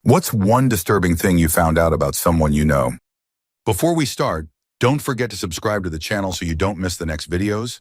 What's one disturbing thing you found out about someone you know? Before we start, don't forget to subscribe to the channel so you don't miss the next videos.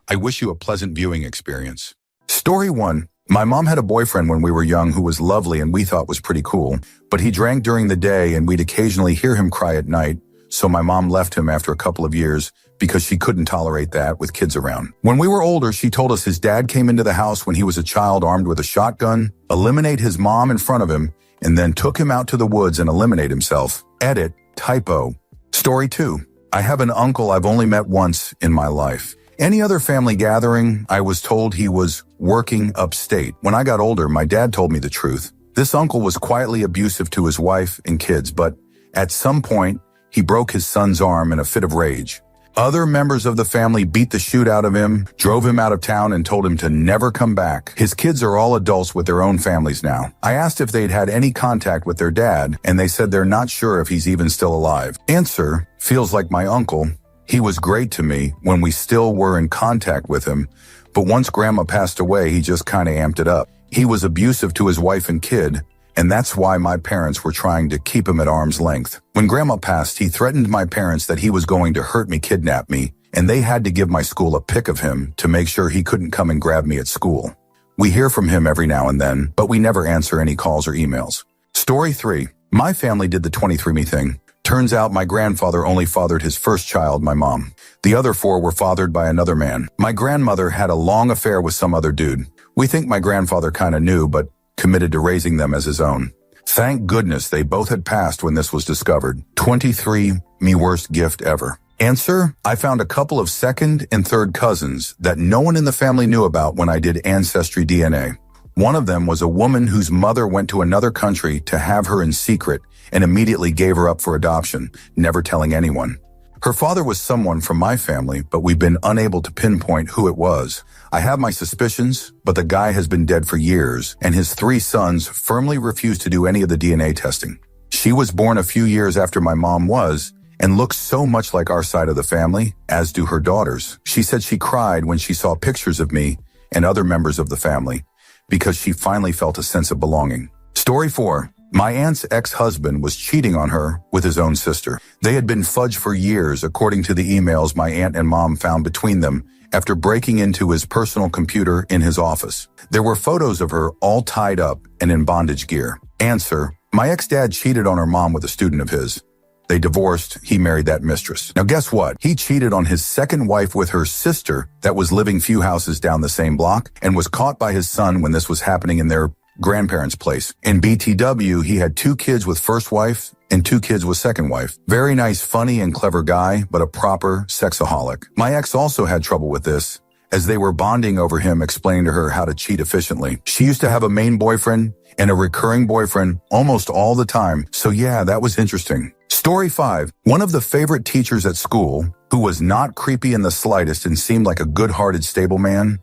I wish you a pleasant viewing experience. Story 1. My mom had a boyfriend when we were young who was lovely and we thought was pretty cool, but he drank during the day and we'd occasionally hear him cry at night, so my mom left him after a couple of years because she couldn't tolerate that with kids around. When we were older, she told us his dad came into the house when he was a child armed with a shotgun, eliminate his mom in front of him, and then took him out to the woods and eliminate himself. Edit, typo. Story 2. I have an uncle I've only met once in my life. Any other family gathering, I was told he was working upstate. When I got older, my dad told me the truth. This uncle was quietly abusive to his wife and kids, but at some point, he broke his son's arm in a fit of rage. Other members of the family beat the shoot out of him, drove him out of town, and told him to never come back. His kids are all adults with their own families now. I asked if they'd had any contact with their dad, and they said they're not sure if he's even still alive. Answer, feels like my uncle. He was great to me when we still were in contact with him, but once Grandma passed away, he just kind of amped it up. He was abusive to his wife and kid, and that's why my parents were trying to keep him at arm's length. When Grandma passed, he threatened my parents that he was going to hurt me, kidnap me, and they had to give my school a pic of him to make sure he couldn't come and grab me at school. We hear from him every now and then, but we never answer any calls or emails. Story 3. My family did the 23andMe thing. Turns out my grandfather only fathered his first child, my mom. The other 4 were fathered by another man. My grandmother had a long affair with some other dude. We think my grandfather kind of knew, but committed to raising them as his own. Thank goodness they both had passed when this was discovered. 23andMe worst gift ever. Answer, I found a couple of second and third cousins that no one in the family knew about when I did Ancestry DNA. One of them was a woman whose mother went to another country to have her in secret and immediately gave her up for adoption, never telling anyone. Her father was someone from my family, but we've been unable to pinpoint who it was. I have my suspicions, but the guy has been dead for years, and his 3 sons firmly refuse to do any of the DNA testing. She was born a few years after my mom was, and looks so much like our side of the family, as do her daughters. She said she cried when she saw pictures of me and other members of the family, because she finally felt a sense of belonging. Story 4. My aunt's ex-husband was cheating on her with his own sister. They had been fudged for years, according to the emails my aunt and mom found between them after breaking into his personal computer in his office. There were photos of her all tied up and in bondage gear. Answer, my ex-dad cheated on her mom with a student of his. They divorced, he married that mistress. Now guess what? He cheated on his second wife with her sister that was living few houses down the same block and was caught by his son when this was happening in their grandparents' place. In BTW, he had 2 kids with first wife and 2 kids with second wife. Very nice, funny, and clever guy, but a proper sexaholic. My ex also had trouble with this, as they were bonding over him explaining to her how to cheat efficiently. She used to have a main boyfriend and a recurring boyfriend almost all the time, so yeah, that was interesting. Story 5. One of the favorite teachers at school, who was not creepy in the slightest and seemed like a good-hearted, stable man,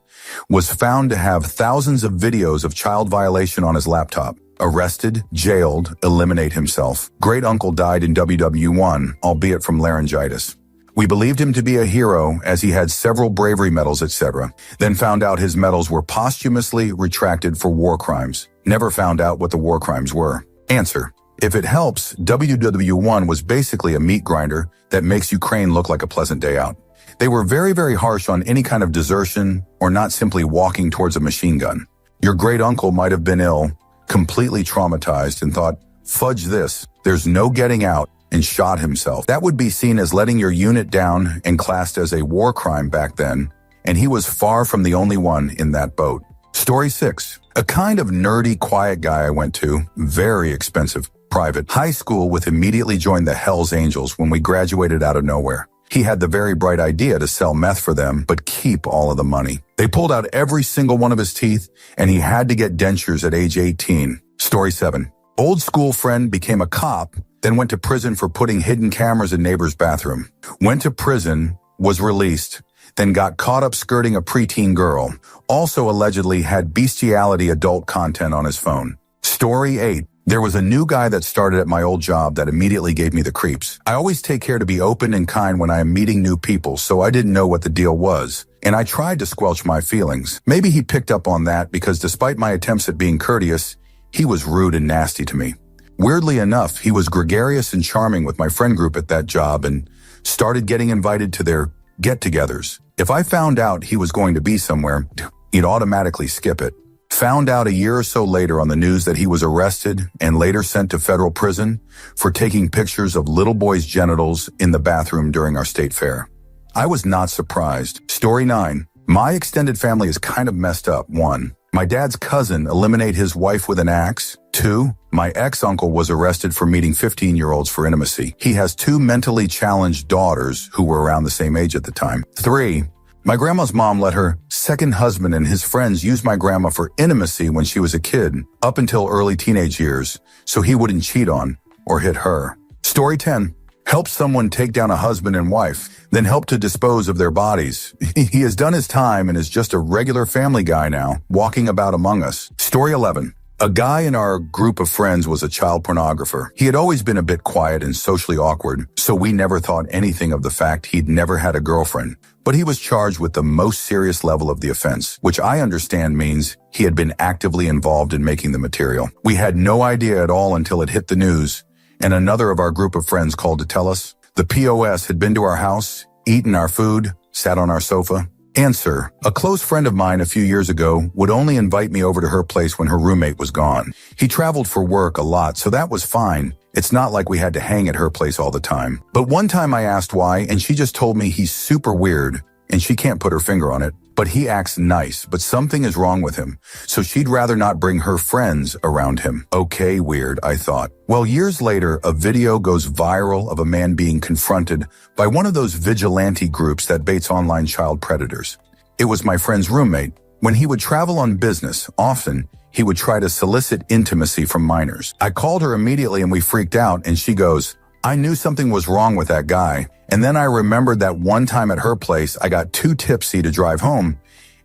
was found to have thousands of videos of child violation on his laptop. Arrested, jailed, eliminate himself. Great uncle died in WW1, albeit from laryngitis. We believed him to be a hero as he had several bravery medals, etc. Then found out his medals were posthumously retracted for war crimes. Never found out what the war crimes were. Answer. If it helps, WW1 was basically a meat grinder that makes Ukraine look like a pleasant day out. They were very, very harsh on any kind of desertion or not simply walking towards a machine gun. Your great uncle might have been ill, completely traumatized, and thought, fudge this, there's no getting out, and shot himself. That would be seen as letting your unit down and classed as a war crime back then, and he was far from the only one in that boat. Story 6. A kind of nerdy, quiet guy I went to, very expensive, private high school with immediately joined the Hells Angels when we graduated out of nowhere. He had the very bright idea to sell meth for them, but keep all of the money. They pulled out every single one of his teeth, and he had to get dentures at age 18. Story 7. Old school friend became a cop, then went to prison for putting hidden cameras in neighbor's bathroom. Went to prison, was released, then got caught up skirting a preteen girl. Also allegedly had bestiality adult content on his phone. Story 8. There was a new guy that started at my old job that immediately gave me the creeps. I always take care to be open and kind when I am meeting new people, so I didn't know what the deal was, and I tried to squelch my feelings. Maybe he picked up on that because despite my attempts at being courteous, he was rude and nasty to me. Weirdly enough, he was gregarious and charming with my friend group at that job and started getting invited to their get-togethers. If I found out he was going to be somewhere, he'd automatically skip it. Found out a year or so later on the news that he was arrested and later sent to federal prison for taking pictures of little boys' genitals in the bathroom during our state fair. I was not surprised. Story 9. My extended family is kind of messed up. 1. My dad's cousin eliminated his wife with an axe. 2. My ex-uncle was arrested for meeting 15-year-olds for intimacy. He has 2 mentally challenged daughters who were around the same age at the time. 3. My grandma's mom let her second husband and his friends use my grandma for intimacy when she was a kid, up until early teenage years, so he wouldn't cheat on or hit her. Story 10. Help someone take down a husband and wife, then help to dispose of their bodies. He has done his time and is just a regular family guy now, walking about among us. Story 11. A guy in our group of friends was a child pornographer. He had always been a bit quiet and socially awkward, so we never thought anything of the fact he'd never had a girlfriend. But he was charged with the most serious level of the offense, which I understand means he had been actively involved in making the material. We had no idea at all until it hit the news, and another of our group of friends called to tell us. The POS had been to our house, eaten our food, sat on our sofa. Answer. A close friend of mine a few years ago would only invite me over to her place when her roommate was gone. He traveled for work a lot, so that was fine. It's not like we had to hang at her place all the time. But one time I asked why, and she just told me he's super weird, and she can't put her finger on it. But he acts nice, but something is wrong with him, so she'd rather not bring her friends around him. Okay, weird, I thought. Well, years later, a video goes viral of a man being confronted by one of those vigilante groups that baits online child predators. It was my friend's roommate. When he would travel on business, often, he would try to solicit intimacy from minors. I called her immediately and we freaked out, and she goes, I knew something was wrong with that guy. And then I remembered that one time at her place, I got too tipsy to drive home,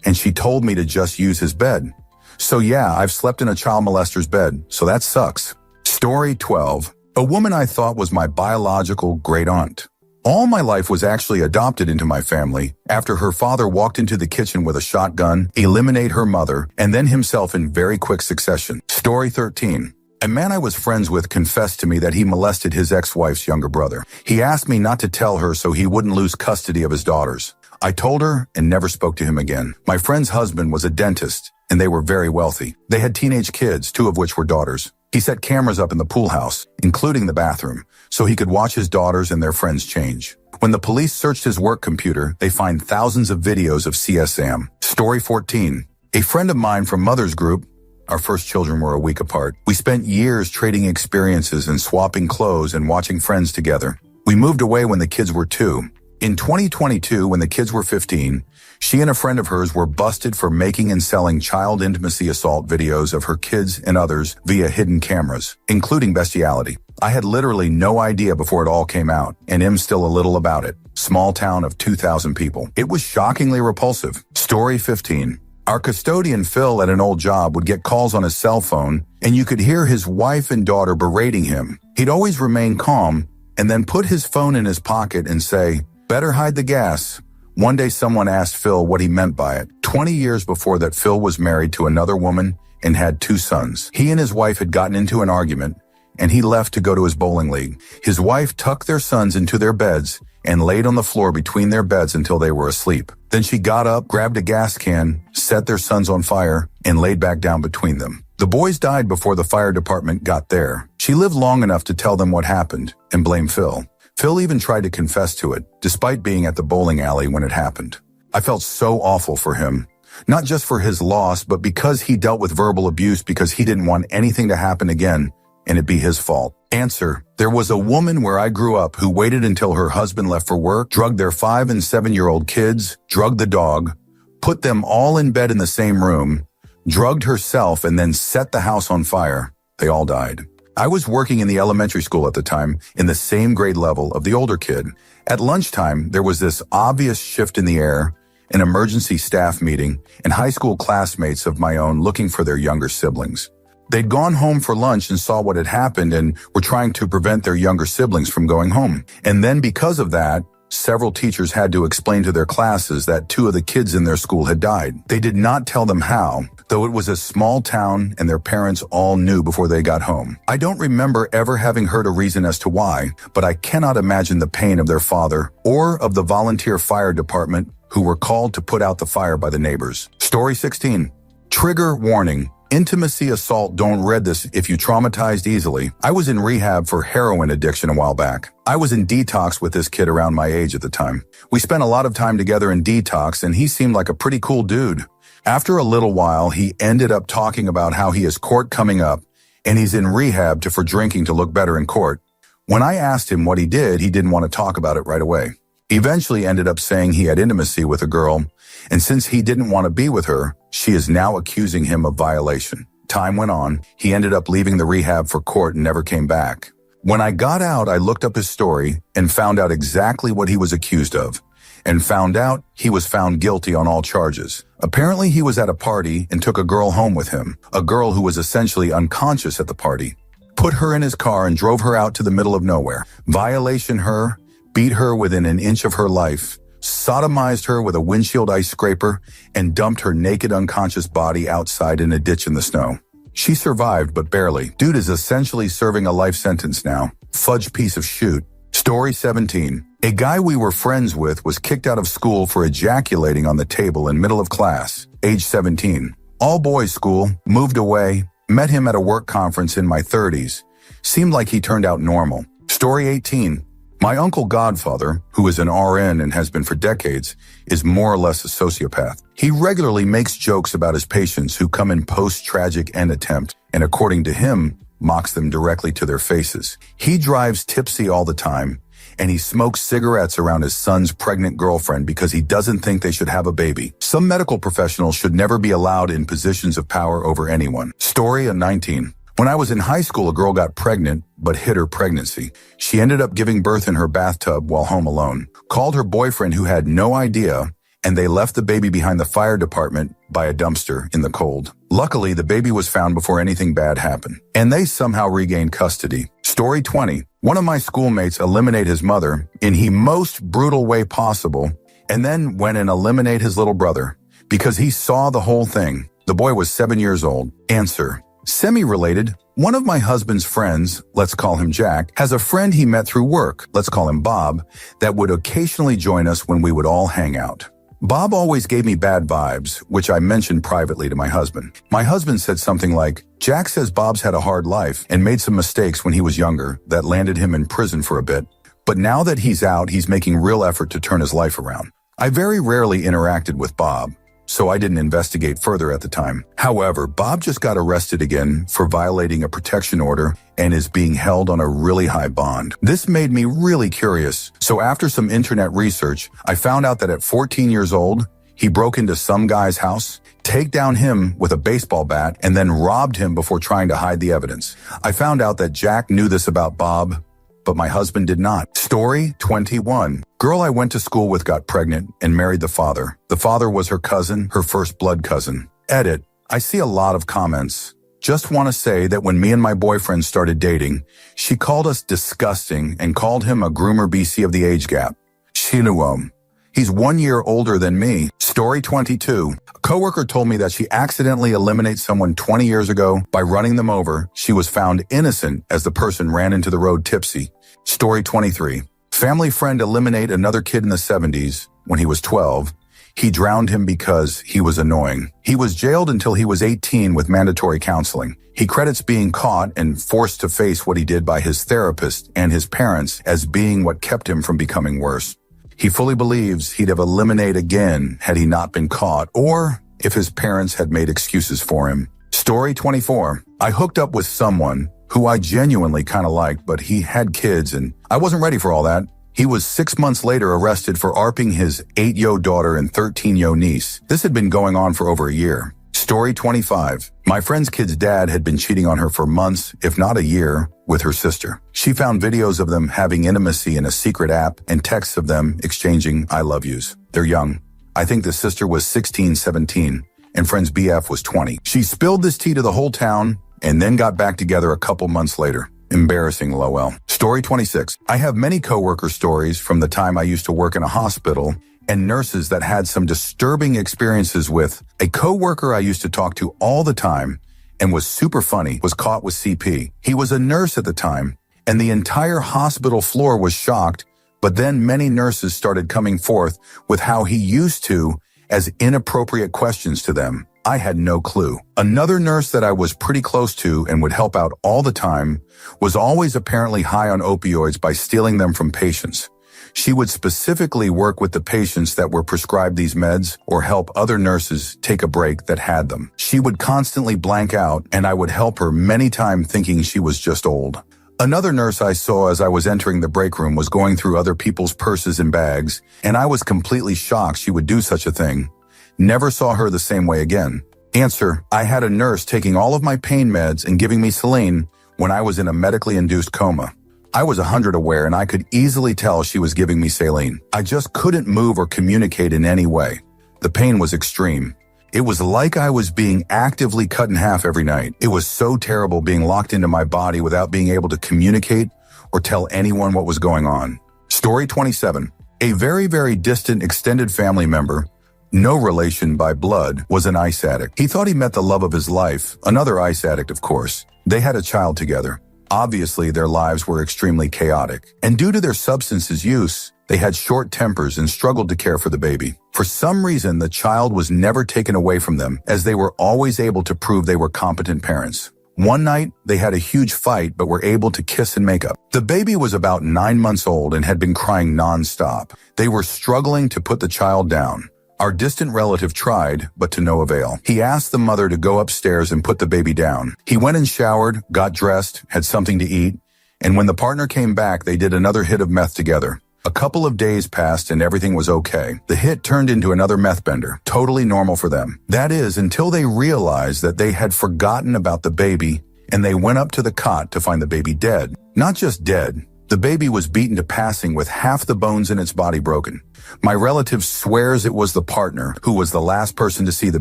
and she told me to just use his bed. So yeah, I've slept in a child molester's bed, so that sucks. Story 12. A woman I thought was my biological great aunt. All my life was actually adopted into my family after her father walked into the kitchen with a shotgun, eliminated her mother, and then himself in very quick succession. Story 13. A man I was friends with confessed to me that he molested his ex-wife's younger brother. He asked me not to tell her so he wouldn't lose custody of his daughters. I told her and never spoke to him again. My friend's husband was a dentist, and they were very wealthy. They had teenage kids, 2 of which were daughters. He set cameras up in the pool house, including the bathroom, so he could watch his daughters and their friends change. When the police searched his work computer, they find thousands of videos of CSM. Story 14. A friend of mine from Mother's Group, our first children were a week apart. We spent years trading experiences and swapping clothes and watching Friends together. We moved away when the kids were 2. In 2022, when the kids were 15, she and a friend of hers were busted for making and selling child intimacy assault videos of her kids and others via hidden cameras, including bestiality. I had literally no idea before it all came out, and am still a little about it. Small town of 2,000 people. It was shockingly repulsive. Story 15. Our custodian Phil at an old job would get calls on his cell phone, and you could hear his wife and daughter berating him. He'd always remain calm and then put his phone in his pocket and say, "Better hide the gas." One day someone asked Phil what he meant by it. 20 years before that, Phil was married to another woman and had 2 sons. He and his wife had gotten into an argument, and he left to go to his bowling league. His wife tucked their sons into their beds and laid on the floor between their beds until they were asleep. Then she got up, grabbed a gas can, set their sons on fire, and laid back down between them. The boys died before the fire department got there. She lived long enough to tell them what happened and blame Phil. Phil even tried to confess to it, despite being at the bowling alley when it happened. I felt so awful for him, not just for his loss, but because he dealt with verbal abuse because he didn't want anything to happen again and it be his fault. Answer. There was a woman where I grew up who waited until her husband left for work, drugged their 5- and 7-year-old kids, drugged the dog, put them all in bed in the same room, drugged herself, and then set the house on fire. They all died. I was working in the elementary school at the time, in the same grade level of the older kid. At lunchtime, there was this obvious shift in the air, an emergency staff meeting, and high school classmates of my own looking for their younger siblings. They'd gone home for lunch and saw what had happened and were trying to prevent their younger siblings from going home. And then because of that, several teachers had to explain to their classes that 2 of the kids in their school had died. They did not tell them how. though it was a small town and their parents all knew before they got home. I don't remember ever having heard a reason as to why, but I cannot imagine the pain of their father or of the volunteer fire department who were called to put out the fire by the neighbors. Story 16. Trigger warning. Intimacy assault. Don't read this if you traumatized easily. I was in rehab for heroin addiction a while back. I was in detox with this kid around my age at the time. We spent a lot of time together in detox and he seemed like a pretty cool dude. After a little while, he ended up talking about how he has court coming up and he's in rehab for drinking to look better in court. When I asked him what he did, he didn't want to talk about it right away. He eventually ended up saying he had intimacy with a girl, and since he didn't want to be with her, she is now accusing him of violation. Time went on. He ended up leaving the rehab for court and never came back. When I got out, I looked up his story and found out exactly what he was accused of, and found out he was found guilty on all charges. Apparently, he was at a party and took a girl home with him, a girl who was essentially unconscious at the party. Put her in his car and drove her out to the middle of nowhere. Violation her, beat her within an inch of her life, sodomized her with a windshield ice scraper, and dumped her naked unconscious body outside in a ditch in the snow. She survived, but barely. Dude is essentially serving a life sentence now. Fudge piece of shoot. Story 17. A guy we were friends with was kicked out of school for ejaculating on the table in middle of class, age 17. All boys school, moved away, met him at a work conference in my 30s. Seemed like he turned out normal. Story 18. My uncle Godfather, who is an RN and has been for decades, is more or less a sociopath. He regularly makes jokes about his patients who come in post-tragic end attempt, and according to him, mocks them directly to their faces. He drives tipsy all the time, and he smokes cigarettes around his son's pregnant girlfriend because he doesn't think they should have a baby. Some medical professionals should never be allowed in positions of power over anyone. Story 19. When I was in high school, a girl got pregnant, but hid her pregnancy. She ended up giving birth in her bathtub while home alone, called her boyfriend who had no idea, and they left the baby behind the fire department by a dumpster in the cold. Luckily, the baby was found before anything bad happened, and they somehow regained custody. Story 20. One of my schoolmates eliminated his mother in the most brutal way possible, and then went and eliminated his little brother because he saw the whole thing. The boy was 7 years old. Answer. Semi-related, one of my husband's friends, let's call him Jack, has a friend he met through work, let's call him Bob, that would occasionally join us when we would all hang out. Bob always gave me bad vibes, which I mentioned privately to my husband. My husband said something like, Jack says Bob's had a hard life and made some mistakes when he was younger that landed him in prison for a bit. But now that he's out, he's making real effort to turn his life around. I very rarely interacted with Bob, so I didn't investigate further at the time. However, Bob just got arrested again for violating a protection order and is being held on a really high bond. This made me really curious, so after some internet research, I found out that at 14 years old, he broke into some guy's house, take down him with a baseball bat, and then robbed him before trying to hide the evidence. I found out that Jack knew this about Bob, but my husband did not. Story 21. Girl I went to school with got pregnant and married the father. The father was her cousin, her first blood cousin. Edit. I see a lot of comments. Just want to say that when me and my boyfriend started dating, she called us disgusting and called him a groomer BC of the age gap. Shinuom. He's 1 year older than me. Story 22. A coworker told me that she accidentally eliminated someone 20 years ago by running them over. She was found innocent as the person ran into the road tipsy. Story 23. Family friend eliminate another kid in the 70s when he was 12. He drowned him because he was annoying. He was jailed until he was 18 with mandatory counseling. He credits being caught and forced to face what he did by his therapist and his parents as being what kept him from becoming worse. He fully believes he'd have eliminated again had he not been caught or if his parents had made excuses for him. Story 24. I hooked up with someone who I genuinely kind of liked, but he had kids and I wasn't ready for all that. He was 6 months later arrested for ARPing his 8-yo daughter and 13-yo niece. This had been going on for over a year. Story 25. My friend's kid's dad had been cheating on her for months, if not a year, with her sister. She found videos of them having intimacy in a secret app and texts of them exchanging I love yous. They're young. I think the sister was 16, 17, and friend's BF was 20. She spilled this tea to the whole town and then got back together a couple months later. Embarrassing, lol. Story 26. I have many coworker stories from the time I used to work in a hospital and nurses that had some disturbing experiences with. A coworker I used to talk to all the time and was super funny was caught with CP. He was a nurse at the time, and the entire hospital floor was shocked, but then many nurses started coming forth with how he used to as inappropriate questions to them. I had no clue. Another nurse that I was pretty close to and would help out all the time was always apparently high on opioids by stealing them from patients. She would specifically work with the patients that were prescribed these meds or help other nurses take a break that had them. She would constantly blank out, and I would help her many times thinking she was just old. Another nurse I saw as I was entering the break room was going through other people's purses and bags, and I was completely shocked she would do such a thing. Never saw her the same way again. Answer: I had a nurse taking all of my pain meds and giving me saline when I was in a medically induced coma. I was 100 aware and I could easily tell she was giving me saline. I just couldn't move or communicate in any way. The pain was extreme. It was like I was being actively cut in half every night. It was so terrible being locked into my body without being able to communicate or tell anyone what was going on. Story 27. A very, very distant extended family member, no relation by blood, was an ice addict. He thought he met the love of his life, another ice addict, of course. They had a child together. Obviously, their lives were extremely chaotic, and due to their substances use, they had short tempers and struggled to care for the baby. For some reason, the child was never taken away from them, as they were always able to prove they were competent parents. One night, they had a huge fight but were able to kiss and make up. The baby was about 9 months old and had been crying non-stop. They were struggling to put the child down. Our distant relative tried, but to no avail. He asked the mother to go upstairs and put the baby down. He went and showered, got dressed, had something to eat, and when the partner came back, they did another hit of meth together. A couple of days passed and everything was okay. The hit turned into another meth bender, totally normal for them. That is, until they realized that they had forgotten about the baby and they went up to the cot to find the baby dead. Not just dead, the baby was beaten to passing with half the bones in its body broken. My relative swears it was the partner who was the last person to see the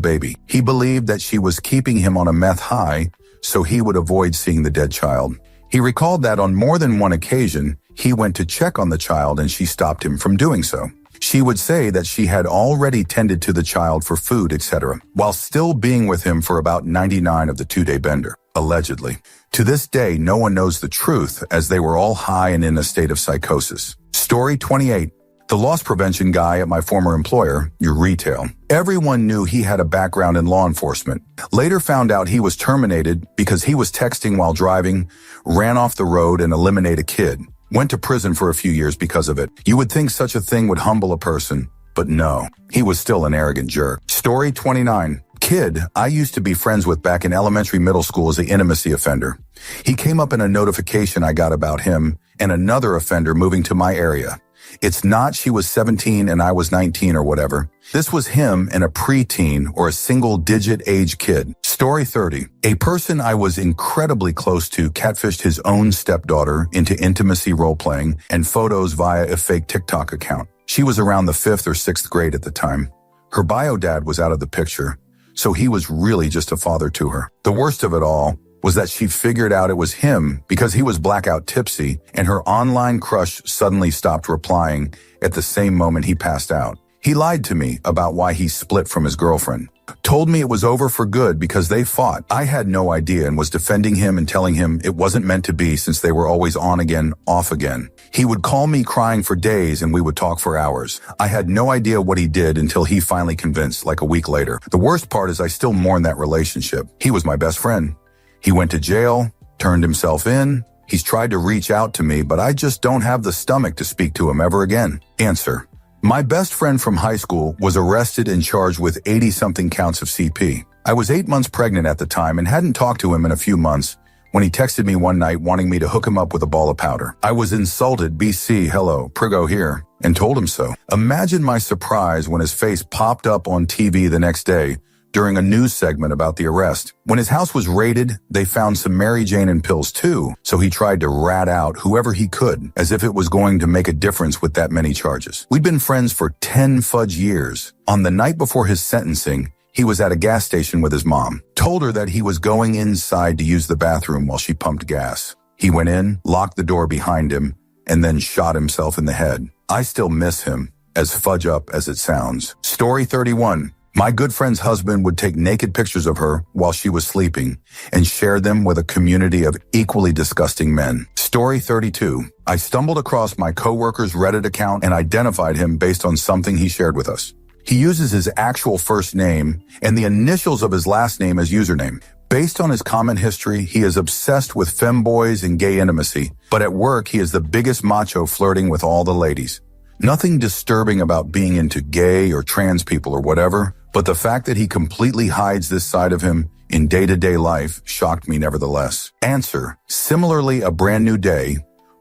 baby. He believed that she was keeping him on a meth high so he would avoid seeing the dead child. He recalled that on more than one occasion, he went to check on the child and she stopped him from doing so. She would say that she had already tended to the child for food, etc., while still being with him for about 99 of the 2-day bender, allegedly. To this day, no one knows the truth as they were all high and in a state of psychosis. Story 28. The loss prevention guy at my former employer, your retail. Everyone knew he had a background in law enforcement. Later found out he was terminated because he was texting while driving, ran off the road and eliminated a kid. Went to prison for a few years because of it. You would think such a thing would humble a person, but no, he was still an arrogant jerk. Story 29. Kid I used to be friends with back in elementary middle school as an intimacy offender. He came up in a notification I got about him and another offender moving to my area. It's not she was 17 and I was 19 or whatever. This was him and a preteen or a single-digit age kid. Story 30. A person I was incredibly close to catfished his own stepdaughter into intimacy role-playing and photos via a fake TikTok account. She was around the 5th or 6th grade at the time. Her bio dad was out of the picture, so he was really just a father to her. The worst of it all was that she figured out it was him because he was blackout tipsy and her online crush suddenly stopped replying at the same moment he passed out. He lied to me about why he split from his girlfriend. Told me it was over for good because they fought. I had no idea and was defending him and telling him it wasn't meant to be since they were always on again, off again. He would call me crying for days and we would talk for hours. I had no idea what he did until he finally convinced, like a week later. The worst part is I still mourn that relationship. He was my best friend. He went to jail, turned himself in. He's tried to reach out to me, but I just don't have the stomach to speak to him ever again. Answer. My best friend from high school was arrested and charged with 80-something counts of CP. I was 8 months pregnant at the time and hadn't talked to him in a few months when he texted me one night wanting me to hook him up with a ball of powder. I was insulted, BC, hello, Prigo here, and told him so. Imagine my surprise when his face popped up on TV the next day during a news segment about the arrest. When his house was raided, they found some Mary Jane and pills too, so he tried to rat out whoever he could, as if it was going to make a difference with that many charges. We'd been friends for 10 fudge years. On the night before his sentencing, he was at a gas station with his mom. Told her that he was going inside to use the bathroom while she pumped gas. He went in, locked the door behind him, and then shot himself in the head. I still miss him. as fudge up as it sounds. Story 31. My good friend's husband would take naked pictures of her while she was sleeping and share them with a community of equally disgusting men. Story 32. I stumbled across my coworker's Reddit account and identified him based on something he shared with us. He uses his actual first name and the initials of his last name as username. Based on his comment history, he is obsessed with femboys and gay intimacy, but at work he is the biggest macho flirting with all the ladies. Nothing disturbing about being into gay or trans people or whatever, but the fact that he completely hides this side of him in day-to-day life shocked me nevertheless. Answer. Similarly, a brand new day,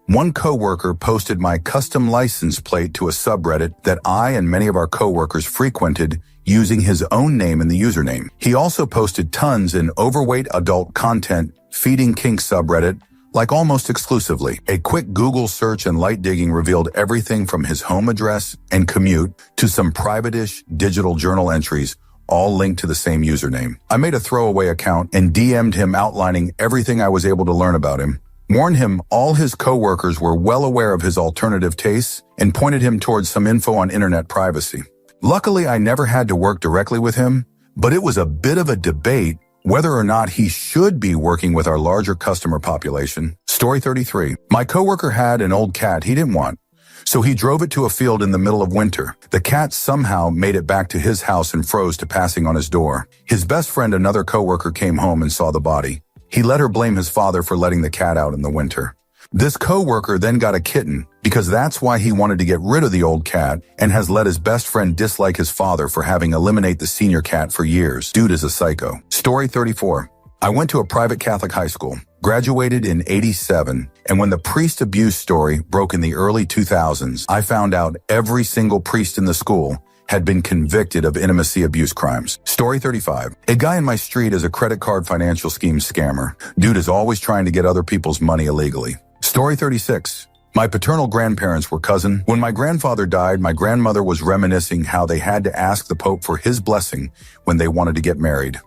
one coworker posted my custom license plate to a subreddit that I and many of our coworkers frequented using his own name in the username. He also posted tons in overweight adult content feeding kink subreddit, like almost exclusively. A quick Google search and light digging revealed everything from his home address and commute to some private-ish digital journal entries, all linked to the same username. I made a throwaway account and DM'd him outlining everything I was able to learn about him, warned him all his coworkers were well aware of his alternative tastes, and pointed him towards some info on internet privacy. Luckily, I never had to work directly with him, but it was a bit of a debate whether or not he should be working with our larger customer population. Story 33. My coworker had an old cat he didn't want, so he drove it to a field in the middle of winter. The cat somehow made it back to his house and froze to passing on his door. His best friend, another coworker, came home and saw the body. He let her blame his father for letting the cat out in the winter. This coworker then got a kitten because that's why he wanted to get rid of the old cat and has let his best friend dislike his father for having eliminated the senior cat for years. Dude is a psycho. Story 34. I went to a private Catholic high school, graduated in '87, and when the priest abuse story broke in the early 2000s, I found out every single priest in the school had been convicted of intimacy abuse crimes. Story 35. A guy in my street is a credit card financial scheme scammer. Dude is always trying to get other people's money illegally. Story 36. My paternal grandparents were cousin. When my grandfather died, my grandmother was reminiscing how they had to ask the Pope for his blessing when they wanted to get married.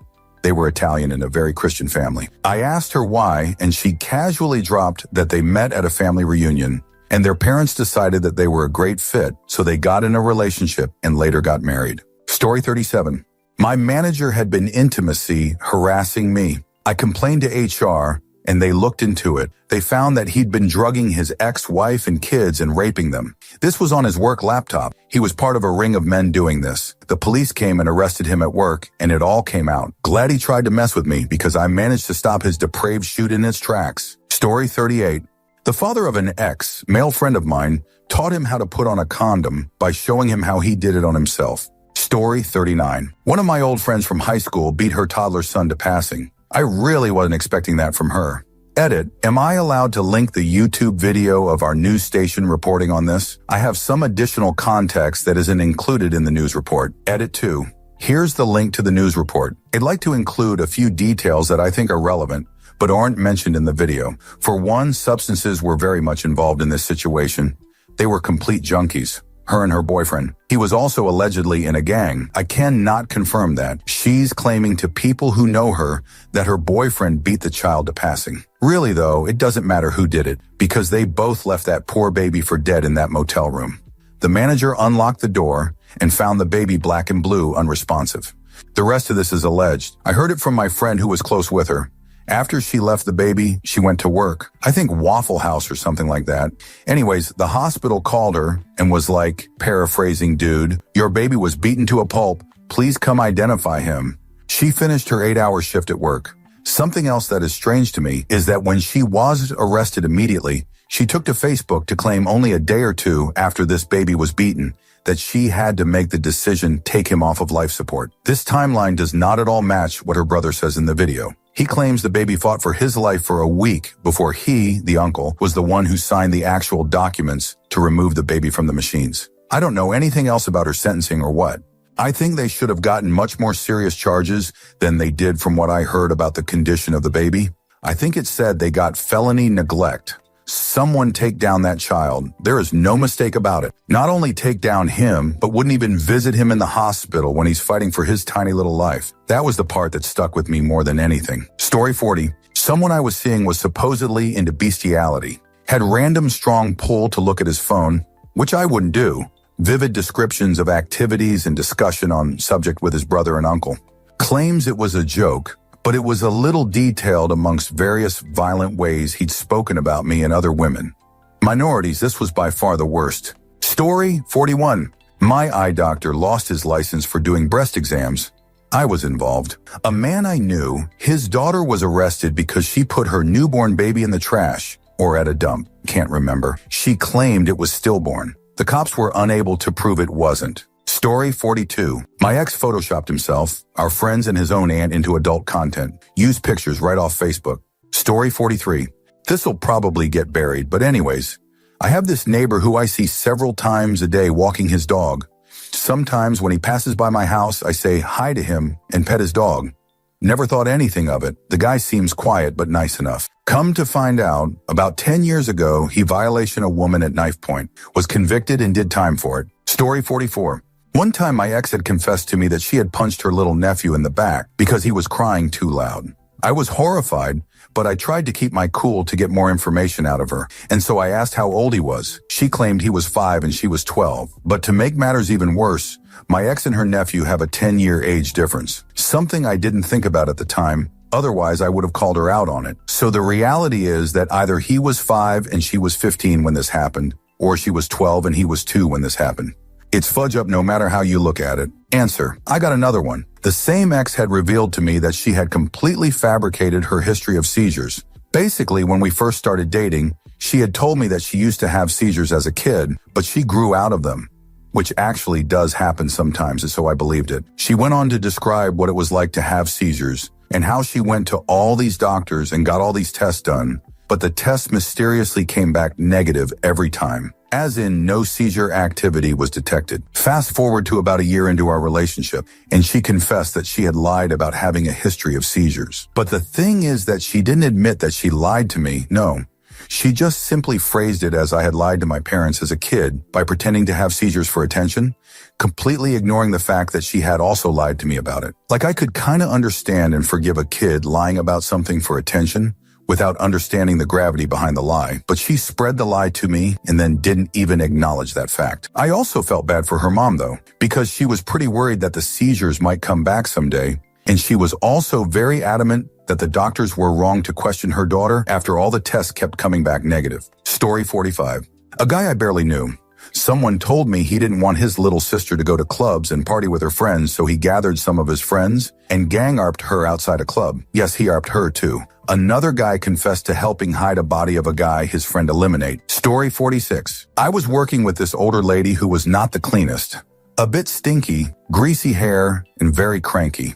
They were Italian and a very Christian family. I asked her why, and she casually dropped that they met at a family reunion, and their parents decided that they were a great fit, so they got in a relationship and later got married. Story 37. My manager had been intimacy harassing me. I complained to HR, and they looked into it. They found that he'd been drugging his ex-wife and kids and raping them. This was on his work laptop. He was part of a ring of men doing this. The police came and arrested him at work, and it all came out. Glad he tried to mess with me because I managed to stop his depraved shoot in its tracks. Story 38. The father of an ex, male friend of mine, taught him how to put on a condom by showing him how he did it on himself. Story 39. One of my old friends from high school beat her toddler son to passing. I really wasn't expecting that from her. Edit. Am I allowed to link the YouTube video of our news station reporting on this? I have some additional context that isn't included in the news report. Edit 2. Here's the link to the news report. I'd like to include a few details that I think are relevant, but aren't mentioned in the video. For one, substances were very much involved in this situation. They were complete junkies. Her and her boyfriend. He was also allegedly in a gang. I cannot confirm that. She's claiming to people who know her that her boyfriend beat the child to passing. Really though, it doesn't matter who did it because they both left that poor baby for dead in that motel room. The manager unlocked the door and found the baby black and blue unresponsive. The rest of this is alleged. I heard it from my friend who was close with her. After she left the baby, she went to work. I think Waffle House or something like that. Anyways, the hospital called her and was like, paraphrasing, dude, your baby was beaten to a pulp. Please come identify him. She finished her 8-hour shift at work. Something else that is strange to me is that when she wasn't arrested immediately, she took to Facebook to claim only a day or two after this baby was beaten that she had to make the decision take him off of life support. This timeline does not at all match what her brother says in the video. He claims the baby fought for his life for a week before he, the uncle, was the one who signed the actual documents to remove the baby from the machines. I don't know anything else about her sentencing or what. I think they should have gotten much more serious charges than they did from what I heard about the condition of the baby. I think it said they got felony neglect. Someone take down that child. There is no mistake about it. Not only take down him, but wouldn't even visit him in the hospital when he's fighting for his tiny little life. That was the part that stuck with me more than anything. Story 40. Someone I was seeing was supposedly into bestiality. Had random strong pull to look at his phone, which I wouldn't do, Vivid descriptions of activities and discussion on subject with his brother and uncle. Claims it was a joke, but it was a little detailed amongst various violent ways he'd spoken about me and other women. Minorities, this was by far the worst. Story 41. My eye doctor lost his license for doing breast exams. I was involved. A man I knew, his daughter was arrested because she put her newborn baby in the trash, or at a dump, can't remember. She claimed it was stillborn. The cops were unable to prove it wasn't. Story 42. My ex photoshopped himself, our friends and his own aunt into adult content. Used pictures right off Facebook. Story 43. This'll probably get buried, but anyways, I have this neighbor who I see several times a day walking his dog. Sometimes when he passes by my house, I say hi to him and pet his dog. Never thought anything of it. The guy seems quiet but nice enough. Come to find out, about 10 years ago, he violated a woman at knife point, was convicted and did time for it. Story 44. One time my ex had confessed to me that she had punched her little nephew in the back because he was crying too loud. I was horrified, but I tried to keep my cool to get more information out of her, and so I asked how old he was. She claimed he was 5 and she was 12. But to make matters even worse, my ex and her nephew have a 10-year age difference, something I didn't think about at the time. Otherwise, I would have called her out on it. So the reality is that either he was 5 and she was 15 when this happened, or she was 12 and he was 2 when this happened. It's fudge up no matter how you look at it. Answer. I got another one. The same ex had revealed to me that she had completely fabricated her history of seizures. Basically, when we first started dating, she had told me that she used to have seizures as a kid, but she grew out of them, which actually does happen sometimes, and so I believed it. She went on to describe what it was like to have seizures and how she went to all these doctors and got all these tests done, but the tests mysteriously came back negative every time. As in, no seizure activity was detected. Fast forward to about a year into our relationship, and she confessed that she had lied about having a history of seizures. But the thing is that she didn't admit that she lied to me, no. She just simply phrased it as I had lied to my parents as a kid by pretending to have seizures for attention, completely ignoring the fact that she had also lied to me about it. Like I could kind of understand and forgive a kid lying about something for attention, without understanding the gravity behind the lie, but she spread the lie to me and then didn't even acknowledge that fact. I also felt bad for her mom, though, because she was pretty worried that the seizures might come back someday, and she was also very adamant that the doctors were wrong to question her daughter after all the tests kept coming back negative. Story 45. A guy I barely knew. Someone told me he didn't want his little sister to go to clubs and party with her friends, so he gathered some of his friends and gang-arped her outside a club. Yes, he arped her too. Another guy confessed to helping hide a body of a guy his friend eliminate. Story 46. I was working with this older lady who was not the cleanest. A bit stinky, greasy hair, and very cranky.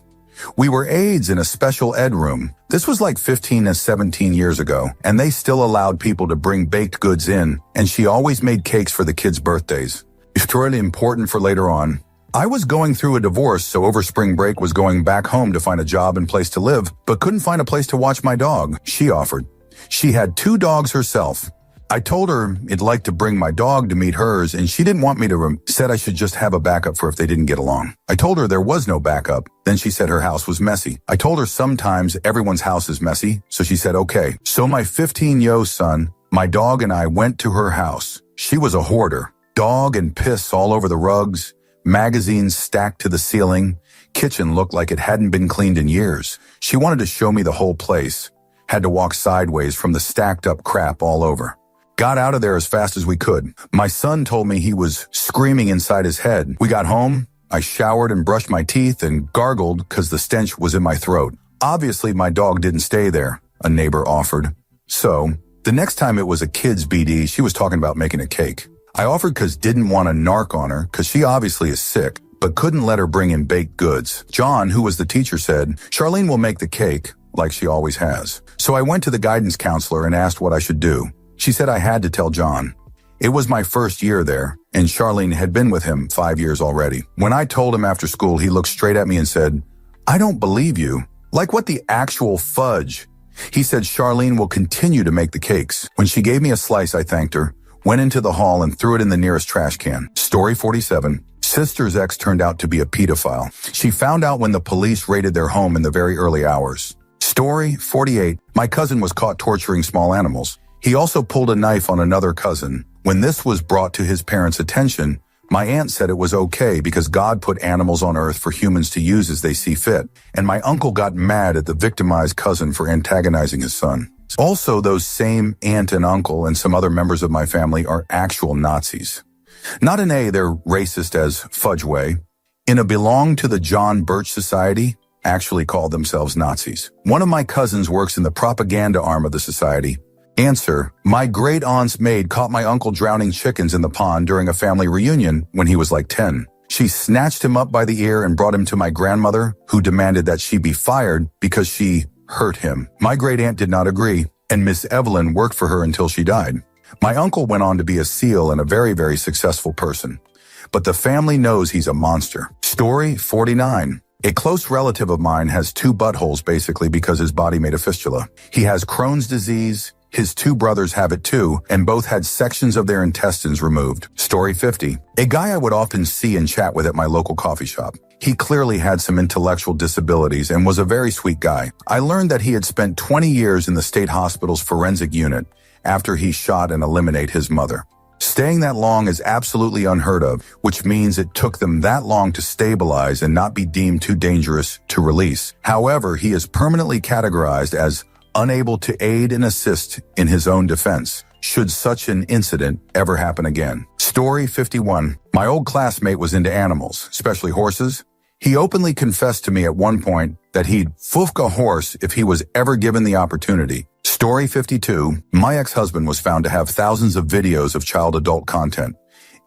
We were aides in a special ed room. This was like 15 to 17 years ago, and they still allowed people to bring baked goods in, and she always made cakes for the kids' birthdays. It's really important for later on. I was going through a divorce, so over spring break was going back home to find a job and place to live, but couldn't find a place to watch my dog. She offered. She had 2 dogs herself. I told her I'd like to bring my dog to meet hers, and she didn't want me to said I should just have a backup for if they didn't get along. I told her there was no backup. Then she said her house was messy. I told her sometimes everyone's house is messy, so she said okay. So my 15-year-old son, my dog, and I went to her house. She was a hoarder. Dog and piss all over the rugs. Magazines stacked to the ceiling. Kitchen looked like it hadn't been cleaned in years. She wanted to show me the whole place. Had to walk sideways from the stacked up crap all over. Got out of there as fast as we could. My son told me he was screaming inside his head. We got home. I showered and brushed my teeth and gargled because the stench was in my throat. Obviously, my dog didn't stay there, a neighbor offered. So, the next time it was a kid's BD, she was talking about making a cake. I offered because didn't want to narc on her because she obviously is sick, but couldn't let her bring in baked goods. John, who was the teacher, said, Charlene will make the cake, like she always has. So I went to the guidance counselor and asked what I should do. She said I had to tell John. It was my first year there, and Charlene had been with him 5 years already. When I told him after school, he looked straight at me and said, I don't believe you. Like what the actual fudge? He said Charlene will continue to make the cakes. When she gave me a slice, I thanked her, went into the hall and threw it in the nearest trash can. Story 47. Sister's ex turned out to be a pedophile. She found out when the police raided their home in the very early hours. Story 48. My cousin was caught torturing small animals. He also pulled a knife on another cousin. When this was brought to his parents' attention, My aunt said it was okay because God put animals on earth for humans to use as they see fit, and my uncle got mad at the victimized cousin for antagonizing his son. Also, those same aunt and uncle and some other members of my family are actual Nazis. Not in a they're racist as fudge way. In a belong to the John Birch Society, actually called themselves Nazis. One of my cousins works in the propaganda arm of the society. Answer: my great-aunt's maid caught my uncle drowning chickens in the pond during a family reunion when he was like 10. She snatched him up by the ear and brought him to my grandmother, who demanded that she be fired because she hurt him. My great-aunt did not agree, and Miss Evelyn worked for her until she died. My uncle went on to be a SEAL and a very, very successful person. But the family knows he's a monster. Story 49. A close relative of mine has 2 buttholes basically because his body made a fistula. He has Crohn's disease. His 2 brothers have it too, and both had sections of their intestines removed. Story 50. A guy I would often see and chat with at my local coffee shop. He clearly had some intellectual disabilities and was a very sweet guy. I learned that he had spent 20 years in the state hospital's forensic unit after he shot and eliminated his mother. Staying that long is absolutely unheard of, which means it took them that long to stabilize and not be deemed too dangerous to release. However, he is permanently categorized as unable to aid and assist in his own defense, should such an incident ever happen again. Story 51. My old classmate was into animals, especially horses. He openly confessed to me at one point that he'd foofk a horse if he was ever given the opportunity. Story 52. My ex-husband was found to have thousands of videos of child-adult content